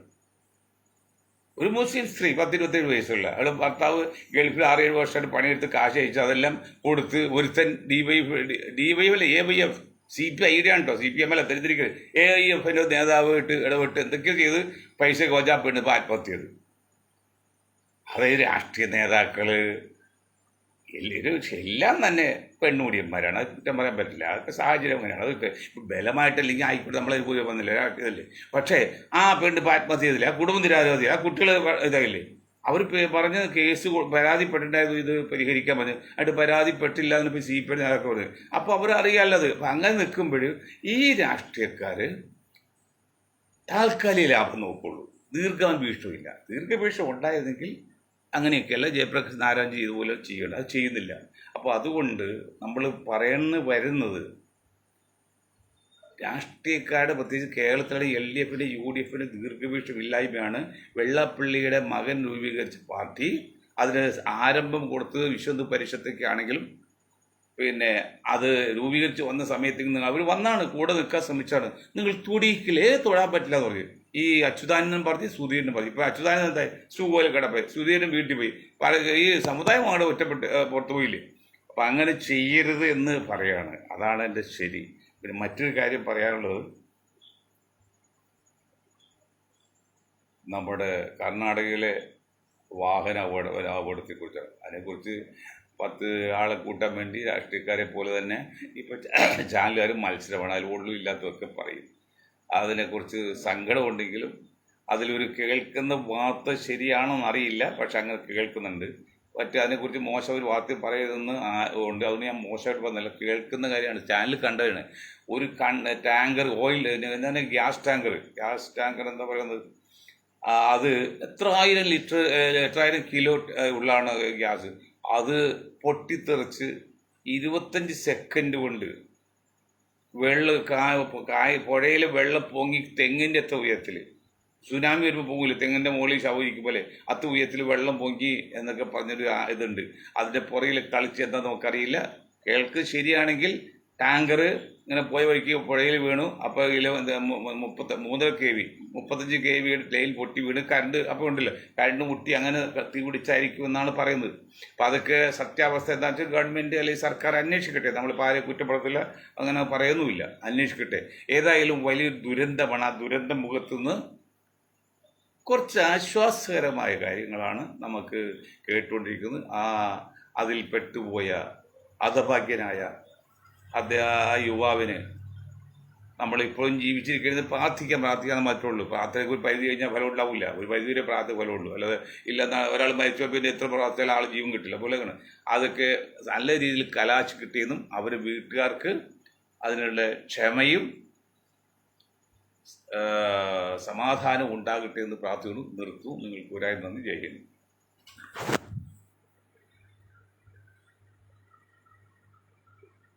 ഒരു മുസ്ലിം സ്ത്രീ 10-27 വയസ്സുള്ള, അവളുടെ ഭർത്താവ് ഗൾഫിൽ 6-7 വർഷമായിട്ട് പണിയെടുത്ത് കാശ് അയച്ച് അതെല്ലാം കൊടുത്ത് ഒരുത്തൻ DYF AYF ഐഡിയ ആണ് കേട്ടോ, CPM അല്ല ദരിദ്രിക്കൽ. AIFന്റെ നേതാവ് ഇടപെട്ട് എന്തൊക്കെയോ ചെയ്ത് പൈസ കോജാ പെണ്ണ് ഇപ്പം ആത്മഹത്യ ചെയ്ത്. അതായത് രാഷ്ട്രീയ നേതാക്കള് എല്ലാവരും എല്ലാം തന്നെ പെണ്ണുകൂടിയന്മാരാണ്. അത് കുറ്റം പറയാൻ പറ്റില്ല. അതൊക്കെ സാഹചര്യം അങ്ങനെയാണ്. അതൊക്കെ ബലമായിട്ടല്ലെങ്കിൽ ആയിക്കോട്ടെ, നമ്മളതിൽ പോയി വന്നില്ല, ഇതല്ലേ. പക്ഷേ ആ പെണ്ണ് ഇപ്പം ആത്മഹത്യ ചെയ്തില്ല, ആ കുടുംബ നിരാരോധി, ആ കുട്ടികൾ ഇതായില്ലേ. അവർ പറഞ്ഞ് കേസ് പരാതിപ്പെട്ടിട്ടായത് ഇത് പരിഹരിക്കാൻ പറഞ്ഞു. എന്നിട്ട് പരാതിപ്പെട്ടില്ല എന്നിപ്പോൾ CPM നേതാക്കൾ പറഞ്ഞു. അപ്പോൾ അവർ അറിയാമല്ലത്. അപ്പം അങ്ങനെ നിൽക്കുമ്പോൾ ഈ രാഷ്ട്രീയക്കാർ താൽക്കാലിക ലാഭം നോക്കുള്ളൂ, ദീർഘവീക്ഷമില്ല. ദീർഘവീക്ഷ ഉണ്ടായിരുന്നെങ്കിൽ അങ്ങനെയൊക്കെയല്ല ജയപ്രകാശ് നാരായണൻ ഇതുപോലെ ചെയ്യണം. അത് ചെയ്യുന്നില്ല. അപ്പോൾ അതുകൊണ്ട് നമ്മൾ വരുന്നത് രാഷ്ട്രീയക്കാരുടെ, പ്രത്യേകിച്ച് കേരളത്തിലെ LDFന്റെ UDFന്റെ ദീർഘവീക്ഷമില്ലായ്മയാണ്. വെള്ളാപ്പള്ളിയുടെ മകൻ രൂപീകരിച്ച പാർട്ടി അതിന് ആരംഭം കൊടുത്തത് വിശ്വ പരിഷത്തൊക്കെ ആണെങ്കിലും പിന്നെ അത് രൂപീകരിച്ച് വന്ന സമയത്തേക്ക് അവർ വന്നാണ്, കൂടെ നിൽക്കാൻ ശ്രമിച്ചാണ്. നിങ്ങൾ തൊഴാൻ പറ്റില്ല എന്ന് പറയും. ഈ അച്യുതാനന്ദൻ പറഞ്ഞ് സുധീരനും പറഞ്ഞു. ഇപ്പോൾ അച്യുതാനന്ദൻ എന്തായി പോലെ കിടപ്പോയി, സുധീരനും വീട്ടിൽ പോയി, ഈ സമുദായം അവിടെ ഒറ്റപ്പെട്ട് പുറത്തു പോയില്ലേ. അപ്പം അങ്ങനെ ചെയ്യരുത് എന്ന് പറയാണ്. അതാണ് എൻ്റെ ശരി. പിന്നെ മറ്റൊരു കാര്യം പറയാനുള്ളത്, നമ്മുടെ കർണാടകയിലെ വാഹന അപകടത്തെക്കുറിച്ചാണ്. അതിനെക്കുറിച്ച് 10 ആളെ കൂട്ടാൻ വേണ്ടി രാഷ്ട്രീയക്കാരെ പോലെ തന്നെ ഇപ്പോൾ ചാനലുകാരും മത്സരമാണ്. അതിൽ ഉള്ളു ഇല്ലാത്തതൊക്കെ പറയും. അതിനെക്കുറിച്ച് സങ്കടമുണ്ടെങ്കിലും അതിലൊരു കേൾക്കുന്ന വാർത്ത ശരിയാണെന്ന് അറിയില്ല, പക്ഷെ അങ്ങനെ കേൾക്കുന്നുണ്ട്. അതിനെക്കുറിച്ച് മോശം ഒരു വാർത്ത പറയരുതെന്ന് ഉണ്ട്. അതുകൊണ്ട് ഞാൻ മോശമായിട്ട് പറഞ്ഞില്ല, കേൾക്കുന്ന കാര്യമാണ്. ചാനൽ കണ്ടതാണ്. ഒരു ടാങ്കർ ഓയിൽ, എന്താണ് ഗ്യാസ് ടാങ്കർ എന്താ പറയുന്നത്, അത് എത്രായിരം കിലോ ഉള്ളതാണ് ഗ്യാസ്. അത് പൊട്ടിത്തെറിച്ച് 25 സെക്കൻഡ് കൊണ്ട് പുഴയിൽ വെള്ളം പൊങ്ങി തെങ്ങിൻ്റെ അത്ര ഉയരത്തിൽ, സുനാമി വരുമ്പോൾ പോകില്ല, തെങ്ങിൻ്റെ മുകളിൽ ശവരിക്കും പോലെ അത്ര ഉയരത്തിൽ വെള്ളം പൊങ്ങി എന്നൊക്കെ പറഞ്ഞൊരു ഇതുണ്ട്. അതിൻ്റെ പുറകിൽ കളിച്ച് എന്താ നമുക്കറിയില്ല. കേൾക്ക് ശരിയാണെങ്കിൽ ടാങ്കർ ഇങ്ങനെ പോയ വഴിക്ക് പുഴയിൽ വീണു. അപ്പോൾ 3.5 kV 35 kV ലൈൻ പൊട്ടി വീണ് കറണ്ട് അപ്പോൾ ഉണ്ടല്ലോ, കറണ്ട് മുട്ടി അങ്ങനെ തീ പിടിച്ചായിരിക്കും എന്നാണ് പറയുന്നത്. അപ്പം അതൊക്കെ സത്യാവസ്ഥ എന്താ വെച്ചാൽ ഗവൺമെൻറ് അല്ലെങ്കിൽ സർക്കാർ അന്വേഷിക്കട്ടെ. നമ്മളിപ്പോൾ ആരെ കുറ്റപ്പെടുത്തില്ല, അങ്ങനെ പറയുന്നുമില്ല, അന്വേഷിക്കട്ടെ. ഏതായാലും വലിയ ദുരന്തമാണ്. ആ ദുരന്ത മുഖത്തുനിന്ന് കുറച്ച് ആശ്വാസകരമായ കാര്യങ്ങളാണ് നമുക്ക് കേട്ടുകൊണ്ടിരിക്കുന്നത്. അതിൽ പെട്ടുപോയ ഹതഭാഗ്യനായ ആ യുവാവിന് നമ്മളിപ്പോഴും ജീവിച്ചിരിക്കുന്നത് പ്രാർത്ഥിക്കാൻ മാത്രമുള്ളൂ. പ്രാർത്ഥനയ്ക്ക് ഒരു പരിധി കഴിഞ്ഞാൽ ഫലം ഉണ്ടാവില്ല. ഒരു പരിധി വരെ പ്രാർത്ഥന ഫലമുള്ളൂ. അല്ലാതെ ഇല്ലെന്ന ഒരാൾ മരിച്ചാൽ പിന്നെ എത്ര പ്രാർത്ഥനയാലും ആൾ ജീവൻ കിട്ടില്ല പോലെയാണ്. അതൊക്കെ നല്ല രീതിയിൽ കലാശി കിട്ടിയെന്നും അവർ വീട്ടുകാർക്ക് അതിനുള്ള ക്ഷമയും സമാധാനം ഉണ്ടാകട്ടെ എന്ന് പ്രാർത്ഥിക്കുന്നു. നിർത്തുന്നു. നിങ്ങൾക്ക് ഒരായി നന്ദി. ജയ് ഹിന്ദ്.